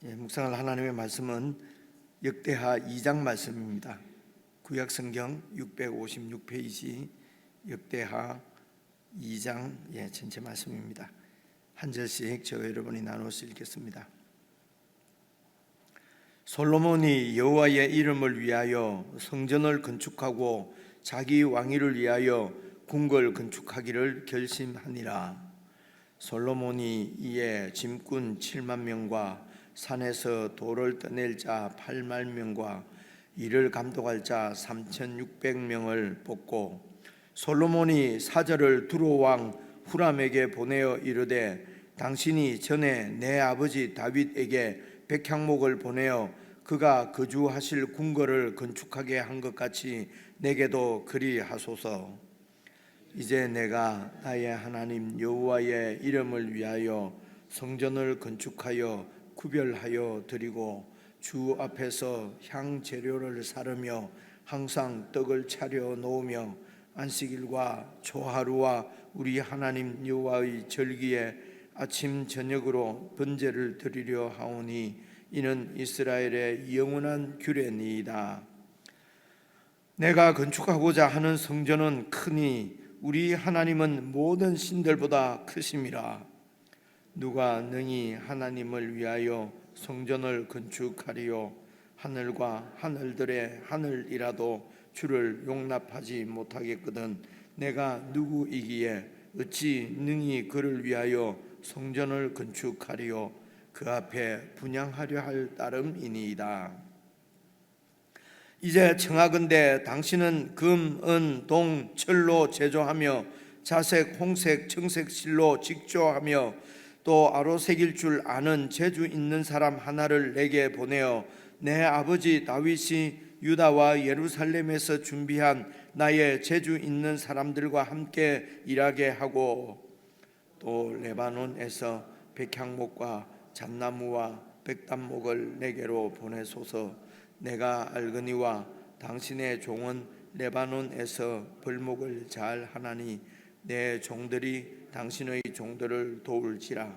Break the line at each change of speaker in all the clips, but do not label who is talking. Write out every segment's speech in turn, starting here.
묵상할 하나님의 말씀은 역대하 2장 말씀입니다. 구약성경 656페이지 역대하 2장 전체 말씀입니다. 한 절씩 저 여러분이 나눠서 읽겠습니다. 솔로몬이 여호와의 이름을 위하여 성전을 건축하고 자기 왕위를 위하여 궁궐 건축하기를 결심하니라. 솔로몬이 이에 짐꾼 7만 명과 산에서 돌을 떠낼 자 8만 명과 이를 감독할 자 3,600명을 뽑고 솔로몬이 사절을 두로 왕 후람에게 보내어 이르되 당신이 전에 내 아버지 다윗에게 백향목을 보내어 그가 거주하실 궁궐을 건축하게 한 것 같이 내게도 그리하소서. 이제 내가 나의 하나님 여호와의 이름을 위하여 성전을 건축하여 구별하여 드리고 주 앞에서 향 재료를 사르며 항상 떡을 차려 놓으며 안식일과 초하루와 우리 하나님 여호와의 절기에 아침 저녁으로 번제를 드리려 하오니 이는 이스라엘의 영원한 규례니이다. 내가 건축하고자 하는 성전은 크니 우리 하나님은 모든 신들보다 크심이라. 누가 능히 하나님을 위하여 성전을 건축하리요? 하늘과 하늘들의 하늘이라도 주를 용납하지 못하겠거든 내가 누구이기에 어찌 능히 그를 위하여 성전을 건축하리요? 그 앞에 분향하려 할 따름이니이다. 이제 청하건대 당신은 금, 은, 동, 철로 제조하며 자색, 홍색, 청색 실로 직조하며 또 아로새길 줄 아는 재주 있는 사람 하나를 내게 보내어 내 아버지 다윗이 유다와 예루살렘에서 준비한 나의 재주 있는 사람들과 함께 일하게 하고 또 레바논에서 백향목과 잣나무와 백단목을 내게로 보내소서. 내가 알거니와 당신의 종은 레바논에서 벌목을 잘 하나니 내 종들이 당신의 종들을 도울지라.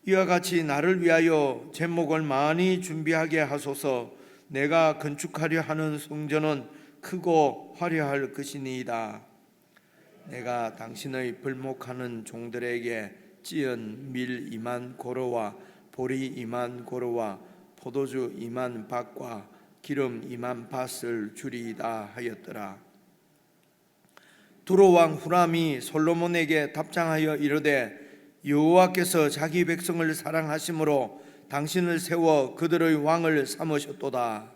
이와 같이 나를 위하여 제목을 많이 준비하게 하소서. 내가 건축하려 하는 성전은 크고 화려할 것이니이다. 내가 당신의 벌목하는 종들에게 찌은 밀 2만 고로와 보리 2만 고로와 포도주 2만 밭과 기름 2만 밭을 주리이다 하였더라. 두로 왕 후람이 솔로몬에게 답장하여 이르되 여호와께서 자기 백성을 사랑하심으로 당신을 세워 그들의 왕을 삼으셨도다.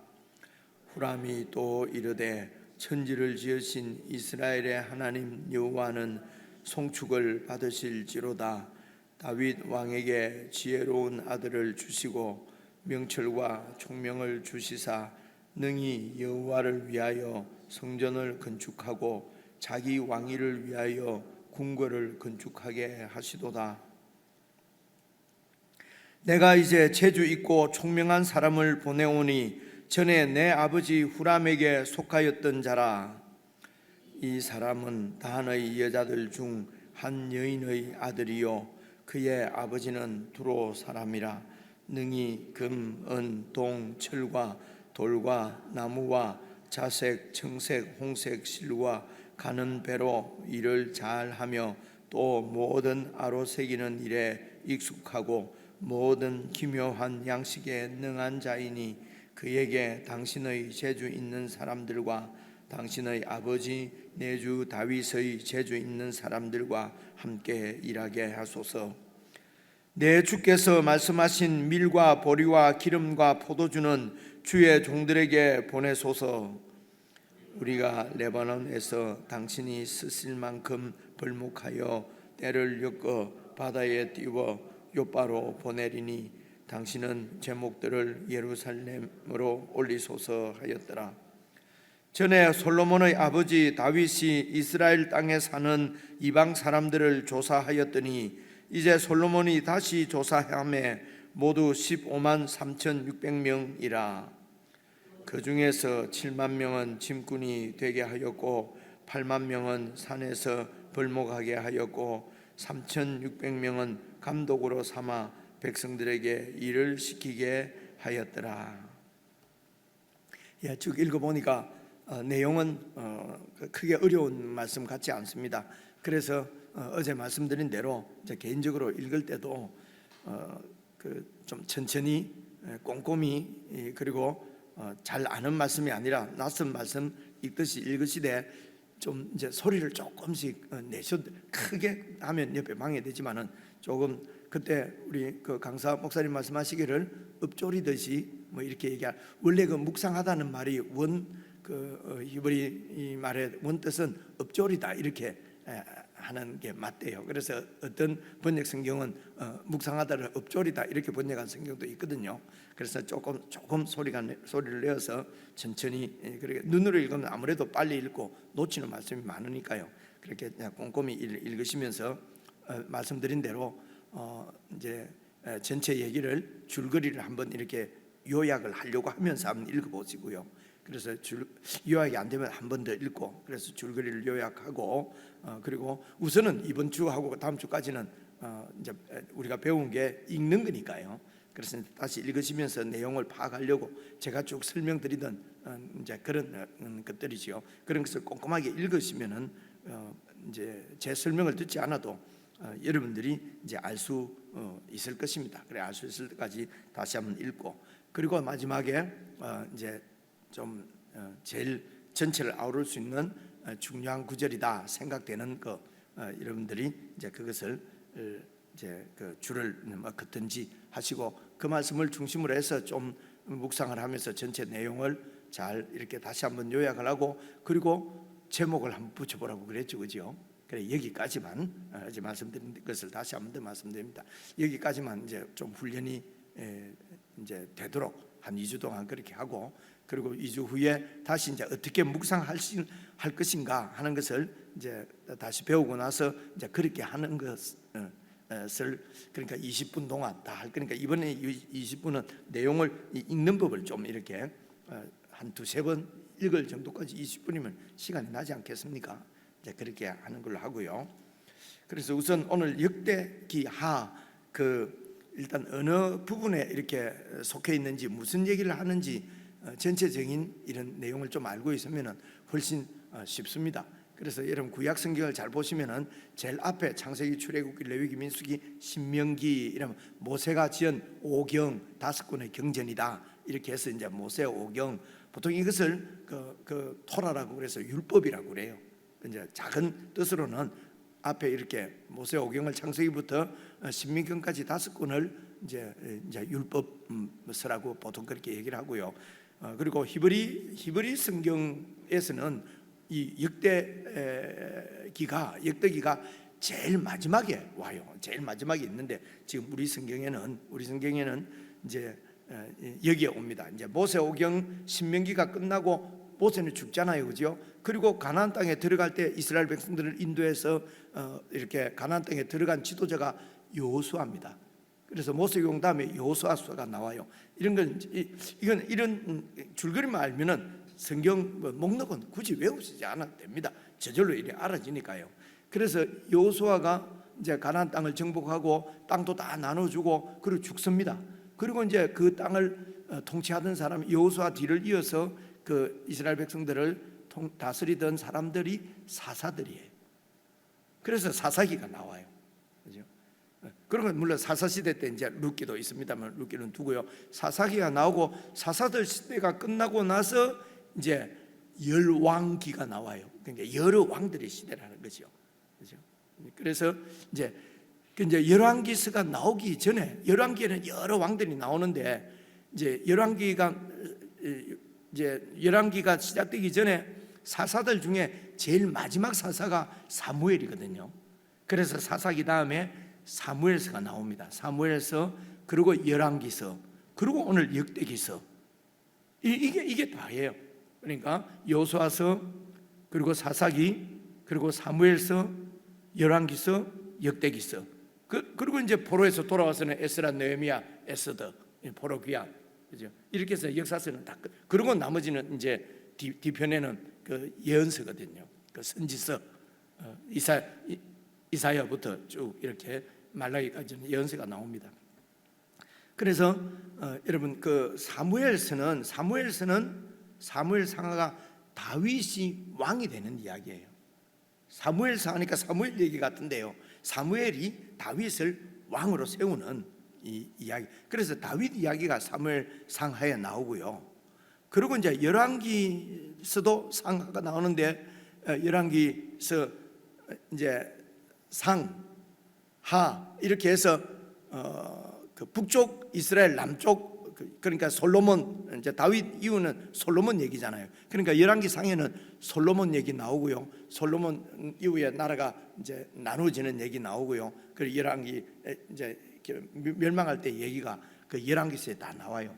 후람이 또 이르되 천지를 지으신 이스라엘의 하나님 여호와는 송축을 받으실지로다. 다윗 왕에게 지혜로운 아들을 주시고 명철과 총명을 주시사 능히 여호와를 위하여 성전을 건축하고 자기 왕위를 위하여 궁궐을 건축하게 하시도다. 내가 이제 재주 있고 총명한 사람을 보내오니 전에 내 아버지 후람에게 속하였던 자라. 이 사람은 단의 여자들 중 한 여인의 아들이요 그의 아버지는 두로 사람이라. 능히 금, 은, 동, 철과 돌과 나무와 자색, 청색, 홍색 실과 가는 배로 일을 잘하며 또 모든 아로새기는 일에 익숙하고 모든 기묘한 양식에 능한 자이니 그에게 당신의 재주 있는 사람들과 당신의 아버지 내주 다윗의 재주 있는 사람들과 함께 일하게 하소서. 내 주께서 말씀하신 밀과 보리와 기름과 포도주는 주의 종들에게 보내소서. 우리가 레바논에서 당신이 쓰실 만큼 벌목하여 때를 엮어 바다에 띄워 요바로 보내리니 당신은 제목들을 예루살렘으로 올리소서 하였더라. 전에 솔로몬의 아버지 다윗이 이스라엘 땅에 사는 이방 사람들을 조사하였더니 이제 솔로몬이 다시 조사함에 모두 15만 3,600명이라. 그 중에서 7만 명은 짐꾼이 되게 하였고 8만 명은 산에서 벌목하게 하였고 3,600명은 감독으로 삼아 백성들에게 일을 시키게 하였더라. 예, 쭉 읽어보니까 내용은 크게 어려운 말씀 같지 않습니다. 그래서 어제 말씀드린 대로 이제 개인적으로 읽을 때도 좀 천천히 꼼꼼히 그리고 잘 아는 말씀이 아니라 낯선 말씀 읽듯이 읽으시되 좀 이제 소리를 조금씩 내셔도, 크게 하면 옆에 방해되지만은 조금 그때 우리 그 강사 목사님 말씀하시기를 읊조리듯이 뭐 이렇게 얘기할, 원래 그 묵상하다는 말이 히브리 이 말의 원뜻은 읊조리다 이렇게 하는 게 맞대요. 그래서 어떤 번역 성경은 묵상하다를 읊조리다 이렇게 번역한 성경도 있거든요. 그래서 조금 소리를 내어서 천천히, 그렇게 눈으로 읽으면 아무래도 빨리 읽고 놓치는 말씀이 많으니까요. 그렇게 꼼꼼히 읽으시면서 말씀드린 대로 이제 전체 얘기를 줄거리를 한번 이렇게 요약을 하려고 하면서 한번 읽어보시고요. 그래서 요약이 안 되면 한 번 더 읽고, 그래서 줄거리를 요약하고, 그리고 우선은 이번 주하고 다음 주까지는 이제 우리가 배운 게 읽는 거니까요. 그래서 다시 읽으시면서 내용을 파악하려고 제가 쭉 설명드리던 이제 그런 것들이지요. 그런 것을 꼼꼼하게 읽으시면은 이제 제 설명을 듣지 않아도 여러분들이 이제 알 수 있을 것입니다. 그래, 알 수 있을 때까지 다시 한번 읽고, 그리고 마지막에 이제 좀 제일 전체를 아우를 수 있는 중요한 구절이다 생각되는 여러분들이 이제 그것을 이제 그 줄을 긋든지 하시고, 그 말씀을 중심으로 해서 좀 묵상을 하면서 전체 내용을 잘 이렇게 다시 한번 요약을 하고, 그리고 제목을 한번 붙여보라고 그랬죠, 그죠? 그래, 여기까지만 어제 말씀드린 것을 다시 한번 더 말씀드립니다. 여기까지만 이제 좀 훈련이 이제 되도록 한 2주 동안 그렇게 하고, 그리고 2주 후에 다시 이제 어떻게 묵상할 것인가 하는 것을 이제 다시 배우고 나서 이제 그렇게 하는 것을, 그러니까 20분 동안 다 할 거니까 이번에 20분은 내용을 읽는 법을 좀 이렇게 한 두세 번 읽을 정도까지 20분이면 시간이 나지 않겠습니까? 이제 그렇게 하는 걸로 하고요. 그래서 우선 오늘 역대기하 일단 어느 부분에 이렇게 속해 있는지, 무슨 얘기를 하는지 전체적인 이런 내용을 좀 알고 있으면 훨씬 쉽습니다. 그래서 여러분 구약 성경을 잘 보시면은 제일 앞에 창세기, 출애굽기, 레위기, 민수기, 신명기 이러면 모세가 지은 5경 5권의 경전이다 이렇게 해서 이제 모세 5경, 보통 이것을 그 토라라고 그래서 율법이라고 그래요. 이제 작은 뜻으로는 앞에 이렇게 모세 5경을 창세기부터 신명기까지 5권을 이제 율법서라고 보통 그렇게 얘기를 하고요. 그리고 히브리 성경에서는 이 역대기가 제일 마지막에 와요. 제일 마지막에 있는데 지금 우리 성경에는 이제 여기에 옵니다. 이제 모세 5경 신명기가 끝나고 모세는 죽잖아요, 그죠? 그리고 가나안 땅에 들어갈 때 이스라엘 백성들을 인도해서 이렇게 가나안 땅에 들어간 지도자가 여호수아입니다. 그래서 모세오경 다음에 여호수아서가 나와요. 이건 이런 줄거리만 알면은 성경 목록은 굳이 외우시지 않아도 됩니다. 저절로 이래 알아지니까요. 그래서 여호수아가 이제 가나안 땅을 정복하고 땅도 다 나눠주고 그리고 죽습니다. 그리고 이제 그 땅을 통치하던 사람 여호수아 뒤를 이어서 그 이스라엘 백성들을 다스리던 사람들이 사사들이에요. 그래서 사사기가 나와요. 그죠? 그러면 물론 사사 시대 때 이제 룻기도 있습니다만 룻기는 두고요. 사사기가 나오고 사사들 시대가 끝나고 나서 이제 열왕기가 나와요. 그러니까 여러 왕들의 시대라는 거죠. 그죠? 그래서 이제 열왕기서가 나오기 전에, 열왕기에는 여러 왕들이 나오는데 이제 열왕기가 시작되기 전에 사사들 중에 제일 마지막 사사가 사무엘이거든요. 그래서 사사기 다음에 사무엘서가 나옵니다. 사무엘서, 그리고 열왕기서, 그리고 오늘 역대기서. 이게 다예요. 그러니까 여호수아서, 그리고 사사기, 그리고 사무엘서, 열왕기서, 역대기서. 그리고 이제 포로에서 돌아와서는 에스라, 느헤미야, 에스더, 포로기야. 그죠? 이렇게 해서 역사서는 다 끝. 그리고 나머지는 이제 뒤편에는 그 예언서거든요. 그 선지서, 이사야부터 쭉 이렇게 말라기까지는 예언서가 나옵니다. 그래서 여러분 그 사무엘서는 사무엘상하가 다윗이 왕이 되는 이야기예요. 사무엘상 하니까 사무엘 얘기 같은데요, 사무엘이 다윗을 왕으로 세우는 이 이야기. 그래서 다윗 이야기가 사무엘상하에 나오고요. 그리고 이제 열왕기서도 상하가 나오는데, 열왕기서 이제 상, 하 이렇게 해서 그 북쪽 이스라엘, 남쪽 그러니까 솔로몬, 이제 다윗 이후는 솔로몬 얘기잖아요. 그러니까 열왕기 상에는 솔로몬 얘기 나오고요. 솔로몬 이후에 나라가 이제 나누어지는 얘기 나오고요. 그리고 열왕기 이제 멸망할 때 얘기가 그 열왕기서에 다 나와요.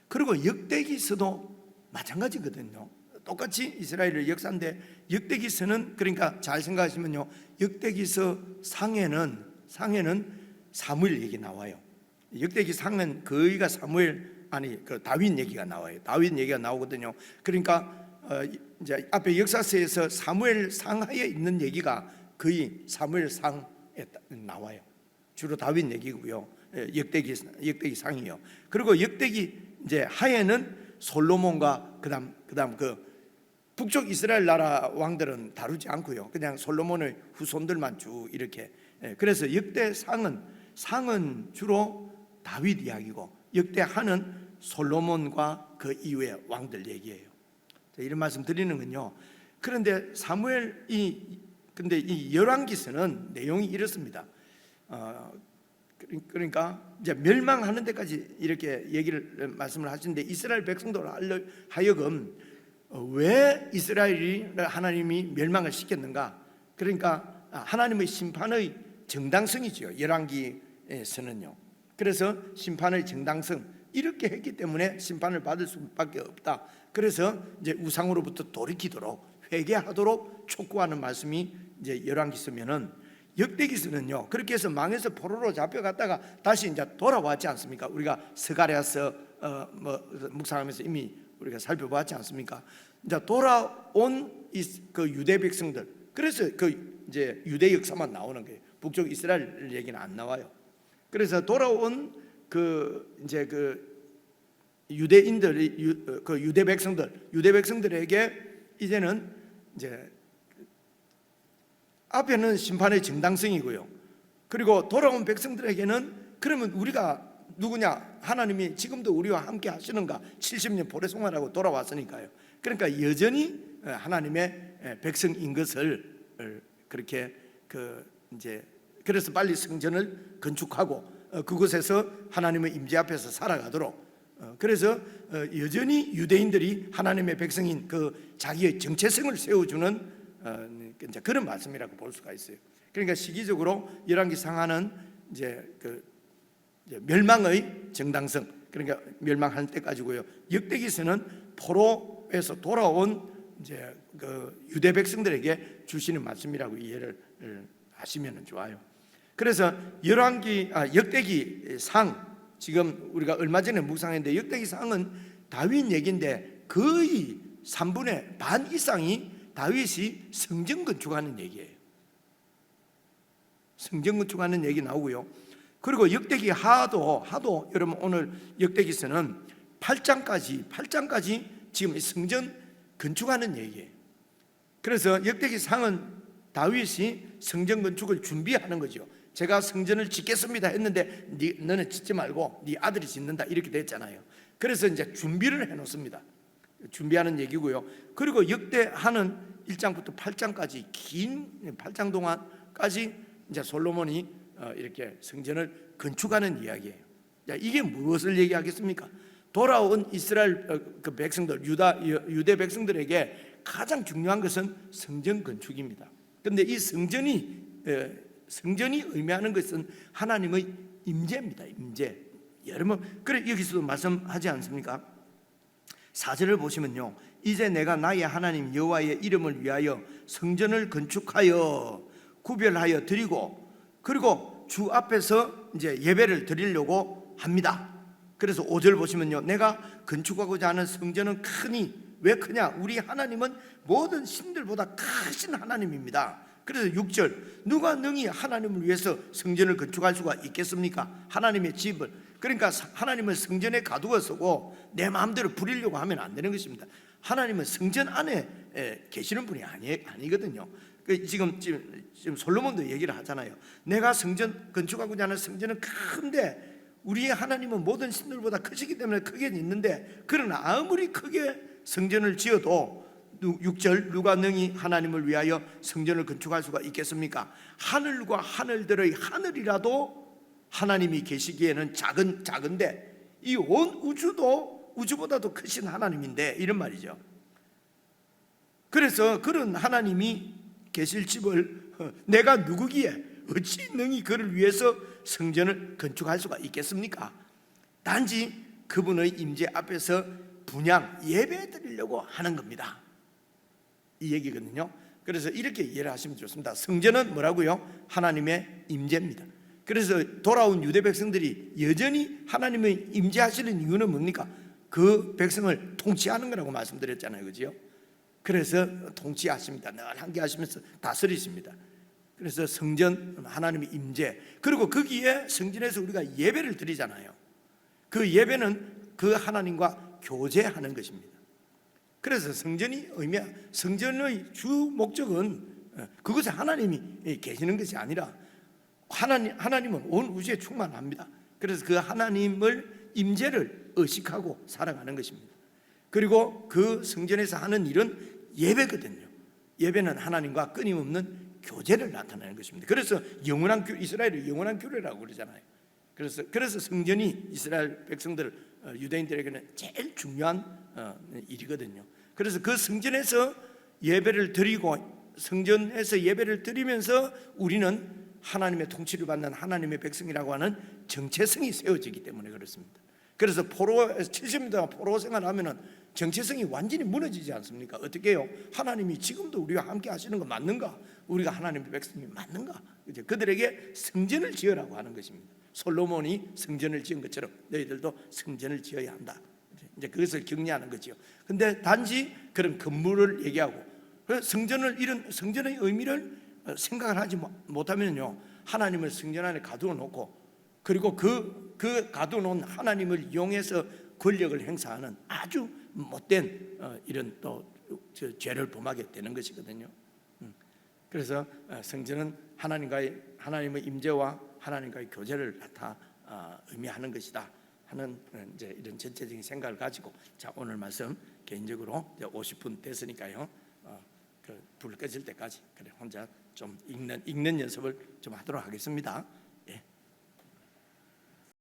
그리고 역대기서도 마찬가지거든요. 똑같이 이스라엘의 역사인데, 역대기서는 그러니까 잘 생각하시면요, 역대기서 상에는 사무엘 얘기 나와요. 역대기 상은 거의가 그 다윗 얘기가 나와요. 다윗 얘기가 나오거든요. 그러니까 이제 앞에 역사서에서 사무엘 상하에 있는 얘기가 거의 사무엘 상에 나와요. 주로 다윗 얘기고요. 역대기 상이요. 그리고 역대기 이제 하에는 솔로몬과 그다음 그 북쪽 이스라엘 나라 왕들은 다루지 않고요. 그냥 솔로몬의 후손들만 쭉 이렇게. 그래서 상은 주로 다윗 이야기고, 역대하는 솔로몬과 그 이후의 왕들 얘기예요. 이런 말씀 드리는 건요. 그런데 근데 이 열왕기서는 내용이 이렇습니다. 그러니까 이제 멸망하는 데까지 이렇게 말씀을 하시는데, 이스라엘 백성들 하여금 왜 이스라엘이 하나님이 멸망을 시켰는가? 그러니까 하나님의 심판의 정당성이죠. 열왕기에서는요. 그래서 심판의 정당성, 이렇게 했기 때문에 심판을 받을 수밖에 없다. 그래서 이제 우상으로부터 돌이키도록, 회개하도록 촉구하는 말씀이 이제 열왕기서면은, 역대기서는요, 그렇게 해서 망해서 포로로 잡혀갔다가 다시 이제 돌아왔지 않습니까? 우리가 스가랴서 묵상하면서 이미 우리가 살펴봤지 않습니까? 이제 돌아온 그 유대 백성들, 그래서 그 이제 유대 역사만 나오는 거예요. 북쪽 이스라엘 얘기는 안 나와요. 그래서 돌아온 그 이제 그 유대인들이, 그 유대 백성들에게 이제는 이제 앞에는 심판의 정당성이고요. 그리고 돌아온 백성들에게는, 그러면 우리가 누구냐? 하나님이 지금도 우리와 함께 하시는가? 70년 보내 생활하고 돌아왔으니까요. 그러니까 여전히 하나님의 백성인 것을 그렇게 이제 그래서 빨리 성전을 건축하고 그곳에서 하나님의 임재 앞에서 살아가도록, 그래서 여전히 유대인들이 하나님의 백성인 그 자기의 정체성을 세워주는 이제 그런 말씀이라고 볼 수가 있어요. 그러니까 시기적으로 열왕기 상하는 이제 그 멸망의 정당성, 그러니까 멸망할 때까지고요. 역대기서는 포로에서 돌아온 이제 그 유대 백성들에게 주시는 말씀이라고 이해를 하시면 좋아요. 그래서 역대기 상, 지금 우리가 얼마 전에 묵상했는데, 역대기 상은 다윗 얘기인데 거의 3분의 반 이상이 다윗이 성전 건축하는 얘기예요. 성전 건축하는 얘기 나오고요. 그리고 역대기 하도 여러분 오늘 역대기서는 8장까지 지금 성전 건축하는 얘기예요. 그래서 역대기 상은 다윗이 성전 건축을 준비하는 거죠. 제가 성전을 짓겠습니다 했는데 너는 짓지 말고 네 아들이 짓는다 이렇게 됐잖아요. 그래서 이제 준비를 해놓습니다. 준비하는 얘기고요. 그리고 역대하는 1장부터 8장까지 긴 8장 동안까지 이제 솔로몬이 이렇게 성전을 건축하는 이야기예요. 이게 무엇을 얘기하겠습니까? 돌아온 이스라엘 그 백성들, 유대 백성들에게 가장 중요한 것은 성전 건축입니다. 그런데 이 성전이 의미하는 것은 하나님의 임재입니다. 임재. 여러분, 그래 여기서도 말씀하지 않습니까? 4절을 보시면요, 이제 내가 나의 하나님 여호와의 이름을 위하여 성전을 건축하여 구별하여 드리고, 그리고 주 앞에서 이제 예배를 드리려고 합니다. 그래서 5절 보시면요, 내가 건축하고자 하는 성전은 크니, 왜 크냐? 우리 하나님은 모든 신들보다 크신 하나님입니다. 그래서 6절, 누가 능히 하나님을 위해서 성전을 건축할 수가 있겠습니까? 하나님의 집을. 그러니까 하나님은 성전에 가두어 서고 내 마음대로 부리려고 하면 안 되는 것입니다. 하나님은 성전 안에 계시는 분이 아니거든요. 지금 솔로몬도 얘기를 하잖아요. 내가 성전 건축하고자 하는 성전은 큰데 우리의 하나님은 모든 신들보다 크시기 때문에 크게 있는데, 그러나 아무리 크게 성전을 지어도 6절 누가 능히 하나님을 위하여 성전을 건축할 수가 있겠습니까? 하늘과 하늘들의 하늘이라도 하나님이 계시기에는 작은데 이 온 우주도 우주보다도 크신 하나님인데, 이런 말이죠. 그래서 그런 하나님이 계실 집을 내가 누구기에 어찌 능히 그를 위해서 성전을 건축할 수가 있겠습니까? 단지 그분의 임재 앞에서 분향 예배 드리려고 하는 겁니다, 이 얘기거든요. 그래서 이렇게 이해를 하시면 좋습니다. 성전은 뭐라고요? 하나님의 임재입니다. 그래서 돌아온 유대 백성들이 여전히 하나님의 임재하시는 이유는 뭡니까? 그 백성을 통치하는 거라고 말씀드렸잖아요, 그죠? 그래서 통치하십니다. 늘 함께 하시면서 다스리십니다. 그래서 성전, 하나님의 임재, 그리고 거기에 성전에서 우리가 예배를 드리잖아요. 그 예배는 그 하나님과 교제하는 것입니다. 그래서 성전의 주 목적은 그것에 하나님이 계시는 것이 아니라 하나님은 온 우주에 충만합니다. 그래서 그 하나님을 임재를 의식하고 살아가는 것입니다. 그리고 그 성전에서 하는 일은 예배거든요. 예배는 하나님과 끊임없는 교제를 나타내는 것입니다. 그래서 이스라엘을 영원한 교회라고 그러잖아요. 그래서 성전이 이스라엘 백성들, 유대인들에게는 제일 중요한 일이거든요. 그래서 그 성전에서 예배를 드리고, 성전에서 예배를 드리면서 우리는 하나님의 통치를 받는 하나님의 백성이라고 하는 정체성이 세워지기 때문에 그렇습니다. 그래서 70년 동안 포로 생활하면은 정체성이 완전히 무너지지 않습니까? 어떻게 해요? 하나님이 지금도 우리와 함께 하시는 거 맞는가? 우리가 하나님의 백성이 맞는가? 그들에게 성전을 지으라고 하는 것입니다. 솔로몬이 성전을 지은 것처럼 너희들도 성전을 지어야 한다. 이제 그것을 격려하는 거죠. 근데 단지 그런 건물을 얘기하고, 이런 성전의 의미를 생각을 하지 못하면요, 하나님을 성전 안에 가두어 놓고, 그리고 그 가두어 놓은 하나님을 이용해서 권력을 행사하는 아주 못된 이런 또 죄를 범하게 되는 것이거든요. 그래서 성전은 하나님의 임재와 하나님과의 교제를 의미하는 것이다 하는 이제 이런 전체적인 생각을 가지고, 자, 오늘 말씀 개인적으로 이제 50분 됐으니까요, 불 꺼질 때까지 그래 혼자 좀 읽는 연습을 좀 하도록 하겠습니다.